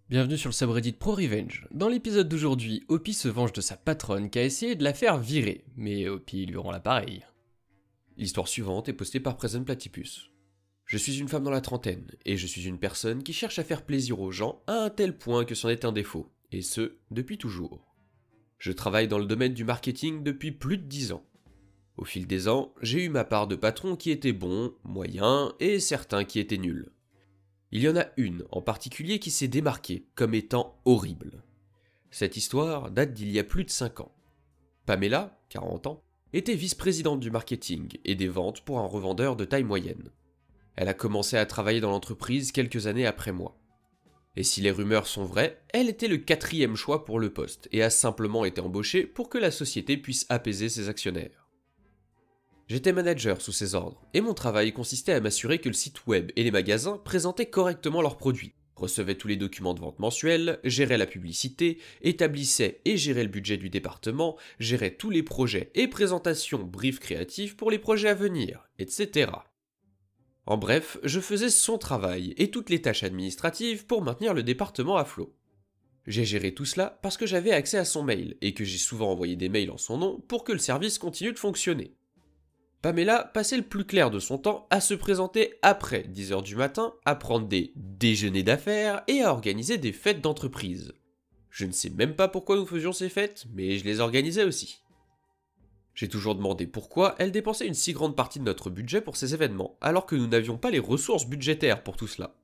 Bienvenue sur le subreddit ProRevenge. Dans l'épisode d'aujourd'hui, Hopi se venge de sa patronne qui a essayé de la faire virer, mais Hopi lui rend l'appareil. L'histoire suivante est postée par Present Platypus. Je suis une femme dans la trentaine, et je suis une personne qui cherche à faire plaisir aux gens à un tel point que c'en est un défaut, et ce, depuis toujours. Je travaille dans le domaine du marketing depuis plus de 10 ans. Au fil des ans, j'ai eu ma part de patrons qui étaient bons, moyens, et certains qui étaient nuls. Il y en a une en particulier qui s'est démarquée comme étant horrible. Cette histoire date d'il y a plus de 5 ans. Pamela, 40 ans, était vice-présidente du marketing et des ventes pour un revendeur de taille moyenne. Elle a commencé à travailler dans l'entreprise quelques années après moi. Et si les rumeurs sont vraies, elle était le 4e choix pour le poste et a simplement été embauchée pour que la société puisse apaiser ses actionnaires. J'étais manager sous ses ordres, et mon travail consistait à m'assurer que le site web et les magasins présentaient correctement leurs produits, recevaient tous les documents de vente mensuels, géraient la publicité, établissaient et géraient le budget du département, géraient tous les projets et présentations briefs créatifs pour les projets à venir, etc. En bref, je faisais son travail et toutes les tâches administratives pour maintenir le département à flot. J'ai géré tout cela parce que j'avais accès à son mail et que j'ai souvent envoyé des mails en son nom pour que le service continue de fonctionner. Pamela passait le plus clair de son temps à se présenter après 10h du matin, à prendre des déjeuners d'affaires et à organiser des fêtes d'entreprise. Je ne sais même pas pourquoi nous faisions ces fêtes, mais je les organisais aussi. J'ai toujours demandé pourquoi elle dépensait une si grande partie de notre budget pour ces événements, alors que nous n'avions pas les ressources budgétaires pour tout cela.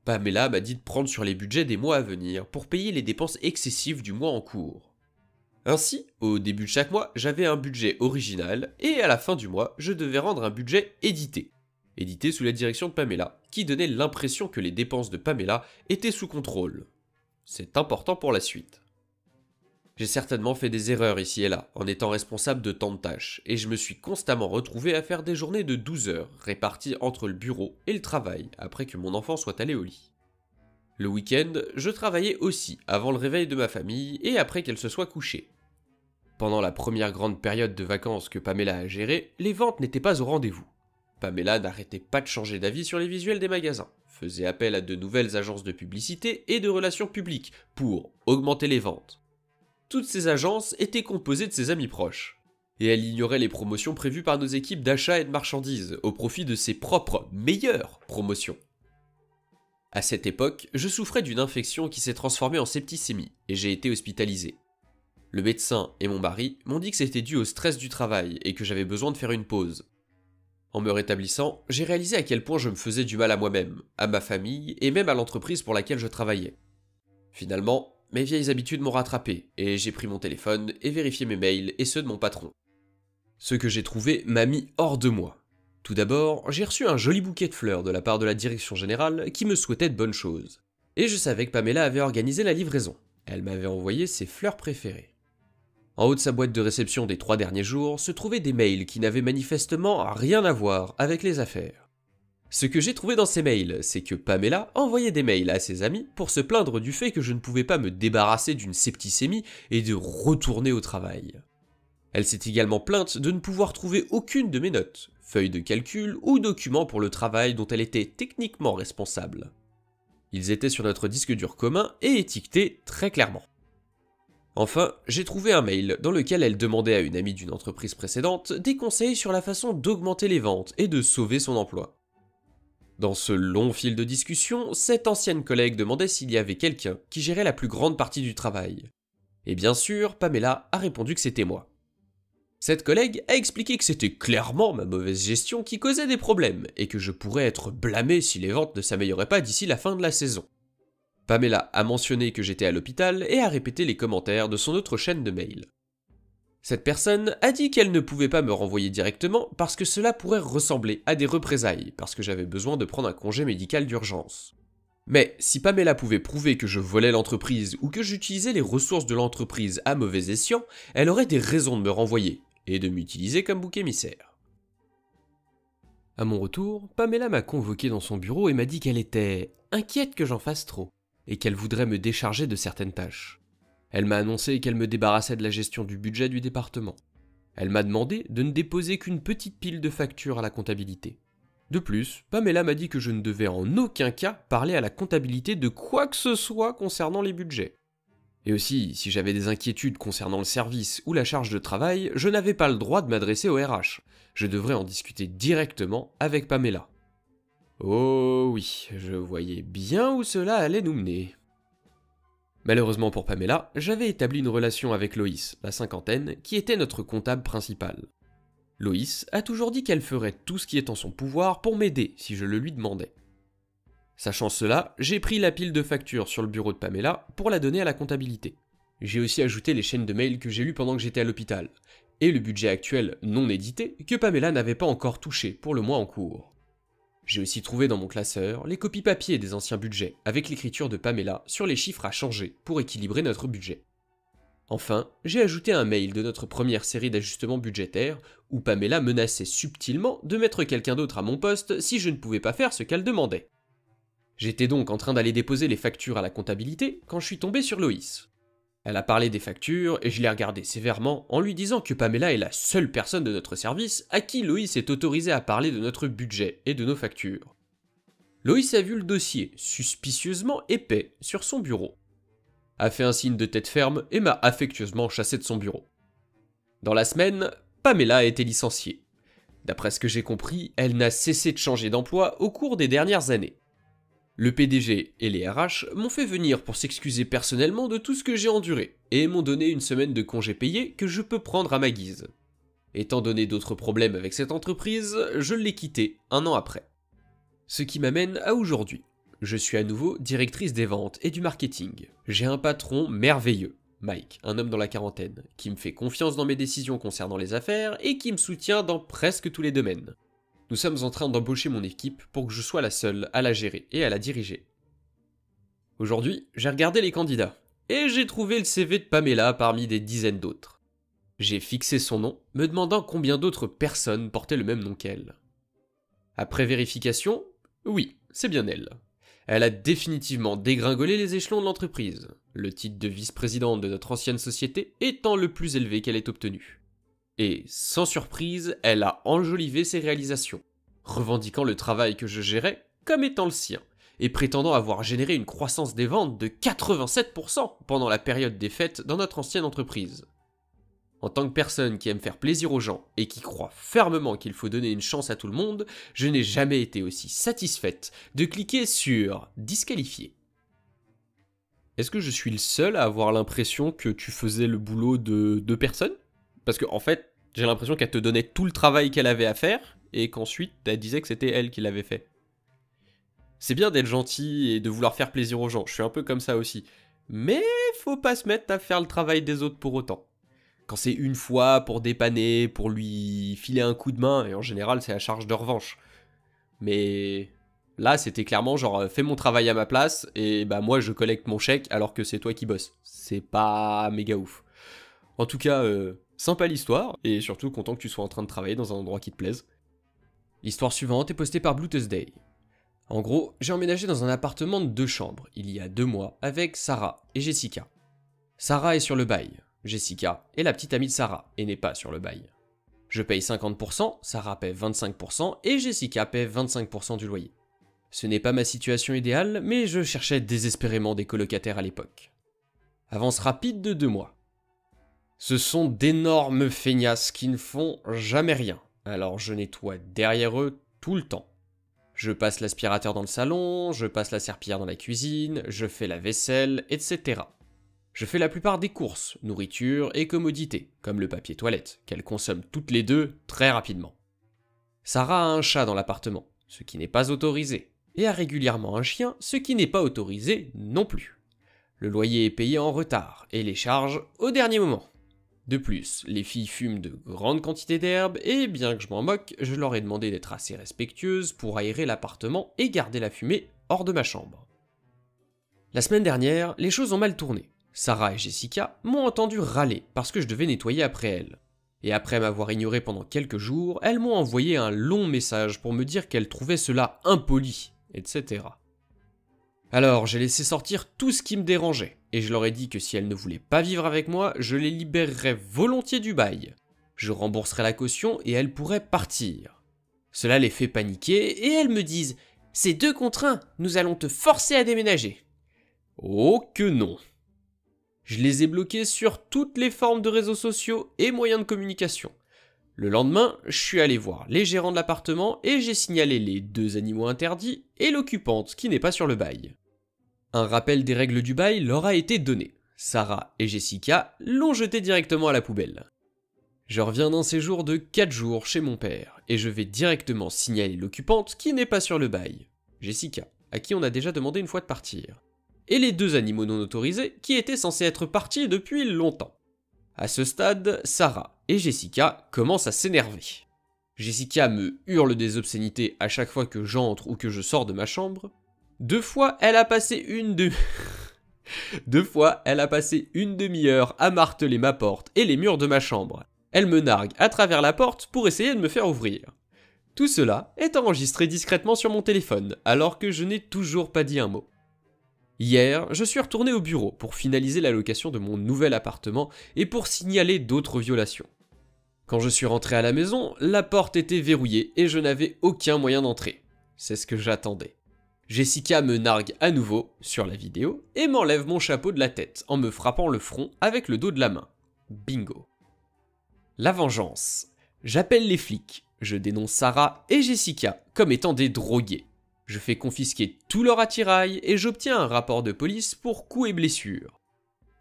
Pamela m'a dit de prendre sur les budgets des mois à venir pour payer les dépenses excessives du mois en cours. Ainsi, au début de chaque mois, j'avais un budget original, et à la fin du mois, je devais rendre un budget édité. Édité sous la direction de Pamela, qui donnait l'impression que les dépenses de Pamela étaient sous contrôle. C'est important pour la suite. J'ai certainement fait des erreurs ici et là, en étant responsable de tant de tâches, et je me suis constamment retrouvé à faire des journées de 12 heures, réparties entre le bureau et le travail, après que mon enfant soit allé au lit. Le week-end, je travaillais aussi, avant le réveil de ma famille et après qu'elle se soit couchée. Pendant la première grande période de vacances que Pamela a gérée, les ventes n'étaient pas au rendez-vous. Pamela n'arrêtait pas de changer d'avis sur les visuels des magasins, faisait appel à de nouvelles agences de publicité et de relations publiques pour augmenter les ventes. Toutes ces agences étaient composées de ses amis proches. Et elle ignorait les promotions prévues par nos équipes d'achat et de marchandises, au profit de ses propres meilleures promotions. À cette époque, je souffrais d'une infection qui s'est transformée en septicémie et j'ai été hospitalisé. Le médecin et mon mari m'ont dit que c'était dû au stress du travail et que j'avais besoin de faire une pause. En me rétablissant, j'ai réalisé à quel point je me faisais du mal à moi-même, à ma famille et même à l'entreprise pour laquelle je travaillais. Finalement, mes vieilles habitudes m'ont rattrapé et j'ai pris mon téléphone et vérifié mes mails et ceux de mon patron. Ce que j'ai trouvé m'a mis hors de moi. Tout d'abord, j'ai reçu un joli bouquet de fleurs de la part de la direction générale qui me souhaitait de bonnes choses. Et je savais que Pamela avait organisé la livraison. Elle m'avait envoyé ses fleurs préférées. En haut de sa boîte de réception des 3 derniers jours se trouvaient des mails qui n'avaient manifestement rien à voir avec les affaires. Ce que j'ai trouvé dans ces mails, c'est que Pamela envoyait des mails à ses amis pour se plaindre du fait que je ne pouvais pas me débarrasser d'une septicémie et de retourner au travail. Elle s'est également plainte de ne pouvoir trouver aucune de mes notes, feuilles de calcul ou documents pour le travail dont elle était techniquement responsable. Ils étaient sur notre disque dur commun et étiquetés très clairement. Enfin, j'ai trouvé un mail dans lequel elle demandait à une amie d'une entreprise précédente des conseils sur la façon d'augmenter les ventes et de sauver son emploi. Dans ce long fil de discussion, cette ancienne collègue demandait s'il y avait quelqu'un qui gérait la plus grande partie du travail. Et bien sûr, Pamela a répondu que c'était moi. Cette collègue a expliqué que c'était clairement ma mauvaise gestion qui causait des problèmes et que je pourrais être blâmé si les ventes ne s'amélioraient pas d'ici la fin de la saison. Pamela a mentionné que j'étais à l'hôpital et a répété les commentaires de son autre chaîne de mail. Cette personne a dit qu'elle ne pouvait pas me renvoyer directement parce que cela pourrait ressembler à des représailles parce que j'avais besoin de prendre un congé médical d'urgence. Mais si Pamela pouvait prouver que je volais l'entreprise ou que j'utilisais les ressources de l'entreprise à mauvais escient, elle aurait des raisons de me renvoyer et de m'utiliser comme bouc émissaire. À mon retour, Pamela m'a convoqué dans son bureau et m'a dit qu'elle était inquiète que j'en fasse trop, et qu'elle voudrait me décharger de certaines tâches. Elle m'a annoncé qu'elle me débarrassait de la gestion du budget du département. Elle m'a demandé de ne déposer qu'une petite pile de factures à la comptabilité. De plus, Pamela m'a dit que je ne devais en aucun cas parler à la comptabilité de quoi que ce soit concernant les budgets. Et aussi, si j'avais des inquiétudes concernant le service ou la charge de travail, je n'avais pas le droit de m'adresser au RH. Je devrais en discuter directement avec Pamela. Oh oui, je voyais bien où cela allait nous mener. Malheureusement pour Pamela, j'avais établi une relation avec Loïs, la cinquantaine, qui était notre comptable principal. Loïs a toujours dit qu'elle ferait tout ce qui est en son pouvoir pour m'aider si je le lui demandais. Sachant cela, j'ai pris la pile de factures sur le bureau de Pamela pour la donner à la comptabilité. J'ai aussi ajouté les chaînes de mails que j'ai lues pendant que j'étais à l'hôpital, et le budget actuel non édité que Pamela n'avait pas encore touché pour le mois en cours. J'ai aussi trouvé dans mon classeur les copies papier des anciens budgets avec l'écriture de Pamela sur les chiffres à changer pour équilibrer notre budget. Enfin, j'ai ajouté un mail de notre première série d'ajustements budgétaires où Pamela menaçait subtilement de mettre quelqu'un d'autre à mon poste si je ne pouvais pas faire ce qu'elle demandait. J'étais donc en train d'aller déposer les factures à la comptabilité quand je suis tombé sur Loïs. Elle a parlé des factures et je l'ai regardée sévèrement en lui disant que Pamela est la seule personne de notre service à qui Loïs est autorisé à parler de notre budget et de nos factures. Loïs a vu le dossier, suspicieusement épais, sur son bureau, a fait un signe de tête ferme et m'a affectueusement chassé de son bureau. Dans la semaine, Pamela a été licenciée. D'après ce que j'ai compris, elle n'a cessé de changer d'emploi au cours des dernières années. Le PDG et les RH m'ont fait venir pour s'excuser personnellement de tout ce que j'ai enduré et m'ont donné une semaine de congé payé que je peux prendre à ma guise. Étant donné d'autres problèmes avec cette entreprise, je l'ai quittée un an après. Ce qui m'amène à aujourd'hui. Je suis à nouveau directrice des ventes et du marketing. J'ai un patron merveilleux, Mike, un homme dans la quarantaine, qui me fait confiance dans mes décisions concernant les affaires et qui me soutient dans presque tous les domaines. Nous sommes en train d'embaucher mon équipe pour que je sois la seule à la gérer et à la diriger. Aujourd'hui, j'ai regardé les candidats, et j'ai trouvé le CV de Pamela parmi des dizaines d'autres. J'ai fixé son nom, me demandant combien d'autres personnes portaient le même nom qu'elle. Après vérification, oui, c'est bien elle. Elle a définitivement dégringolé les échelons de l'entreprise, le titre de vice-présidente de notre ancienne société étant le plus élevé qu'elle ait obtenu. Et, sans surprise, elle a enjolivé ses réalisations, revendiquant le travail que je gérais comme étant le sien, et prétendant avoir généré une croissance des ventes de 87% pendant la période des fêtes dans notre ancienne entreprise. En tant que personne qui aime faire plaisir aux gens et qui croit fermement qu'il faut donner une chance à tout le monde, je n'ai jamais été aussi satisfaite de cliquer sur « Disqualifier ». Est-ce que je suis le seul à avoir l'impression que tu faisais le boulot de deux personnes ? Parce qu'en fait, j'ai l'impression qu'elle te donnait tout le travail qu'elle avait à faire, et qu'ensuite, elle disait que c'était elle qui l'avait fait. C'est bien d'être gentil et de vouloir faire plaisir aux gens, je suis un peu comme ça aussi. Mais faut pas se mettre à faire le travail des autres pour autant. Quand c'est une fois pour dépanner, pour lui filer un coup de main, et en général c'est à charge de revanche. Mais là c'était clairement genre fais mon travail à ma place, et bah moi je collecte mon chèque alors que c'est toi qui bosses. C'est pas méga ouf. En tout cas, sympa l'histoire, et surtout content que tu sois en train de travailler dans un endroit qui te plaise. L'histoire suivante est postée par Blue Tuesday. En gros, j'ai emménagé dans un appartement de 2 chambres, il y a 2 mois, avec Sarah et Jessica. Sarah est sur le bail, Jessica est la petite amie de Sarah, et n'est pas sur le bail. Je paye 50%, Sarah paie 25%, et Jessica paie 25% du loyer. Ce n'est pas ma situation idéale, mais je cherchais désespérément des colocataires à l'époque. Avance rapide de 2 mois. Ce sont d'énormes feignasses qui ne font jamais rien, alors je nettoie derrière eux tout le temps. Je passe l'aspirateur dans le salon, je passe la serpillière dans la cuisine, je fais la vaisselle, etc. Je fais la plupart des courses, nourriture et commodités, comme le papier toilette, qu'elles consomment toutes les deux très rapidement. Sarah a un chat dans l'appartement, ce qui n'est pas autorisé, et a régulièrement un chien, ce qui n'est pas autorisé non plus. Le loyer est payé en retard, et les charges au dernier moment. De plus, les filles fument de grandes quantités d'herbe et bien que je m'en moque, je leur ai demandé d'être assez respectueuses pour aérer l'appartement et garder la fumée hors de ma chambre. La semaine dernière, les choses ont mal tourné. Sarah et Jessica m'ont entendu râler parce que je devais nettoyer après elles. Et après m'avoir ignoré pendant quelques jours, elles m'ont envoyé un long message pour me dire qu'elles trouvaient cela impoli, etc. Alors, j'ai laissé sortir tout ce qui me dérangeait, et je leur ai dit que si elles ne voulaient pas vivre avec moi, je les libérerais volontiers du bail. Je rembourserais la caution et elles pourraient partir. Cela les fait paniquer et elles me disent « C'est 2 contre 1, nous allons te forcer à déménager ». Oh que non. Je les ai bloqués sur toutes les formes de réseaux sociaux et moyens de communication. Le lendemain, je suis allé voir les gérants de l'appartement et j'ai signalé les 2 animaux interdits et l'occupante qui n'est pas sur le bail. Un rappel des règles du bail leur a été donné. Sarah et Jessica l'ont jeté directement à la poubelle. Je reviens d'un séjour de 4 jours chez mon père et je vais directement signaler l'occupante qui n'est pas sur le bail, Jessica, à qui on a déjà demandé une fois de partir, et les 2 animaux non autorisés qui étaient censés être partis depuis longtemps. À ce stade, Sarah et Jessica commencent à s'énerver. Jessica me hurle des obscénités à chaque fois que j'entre ou que je sors de ma chambre. 2 fois, elle a passé une demi-heure à marteler ma porte et les murs de ma chambre. Elle me nargue à travers la porte pour essayer de me faire ouvrir. Tout cela est enregistré discrètement sur mon téléphone, alors que je n'ai toujours pas dit un mot. Hier, je suis retourné au bureau pour finaliser la location de mon nouvel appartement et pour signaler d'autres violations. Quand je suis rentré à la maison, la porte était verrouillée et je n'avais aucun moyen d'entrer. C'est ce que j'attendais. Jessica me nargue à nouveau, sur la vidéo, et m'enlève mon chapeau de la tête en me frappant le front avec le dos de la main. Bingo. La vengeance. J'appelle les flics, je dénonce Sarah et Jessica comme étant des drogués. Je fais confisquer tout leur attirail et j'obtiens un rapport de police pour coups et blessures.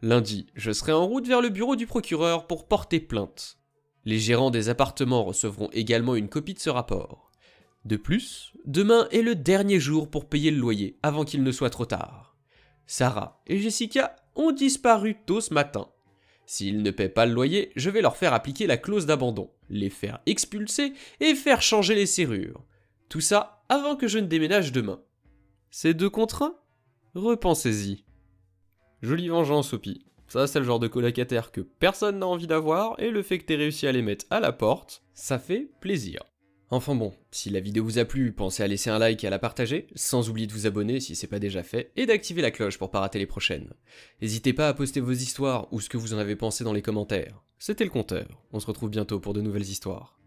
Lundi, je serai en route vers le bureau du procureur pour porter plainte. Les gérants des appartements recevront également une copie de ce rapport. De plus, demain est le dernier jour pour payer le loyer avant qu'il ne soit trop tard. Sarah et Jessica ont disparu tôt ce matin. S'ils ne paient pas le loyer, je vais leur faire appliquer la clause d'abandon, les faire expulser et faire changer les serrures. Tout ça avant que je ne déménage demain. C'est 2 contre 1 ? Repensez-y. Jolie vengeance, Sophie. Ça, c'est le genre de colocataire que personne n'a envie d'avoir, et le fait que t'aies réussi à les mettre à la porte, ça fait plaisir. Enfin bon, si la vidéo vous a plu, pensez à laisser un like et à la partager, sans oublier de vous abonner si c'est pas déjà fait, et d'activer la cloche pour pas rater les prochaines. N'hésitez pas à poster vos histoires ou ce que vous en avez pensé dans les commentaires. C'était le Compteur, on se retrouve bientôt pour de nouvelles histoires.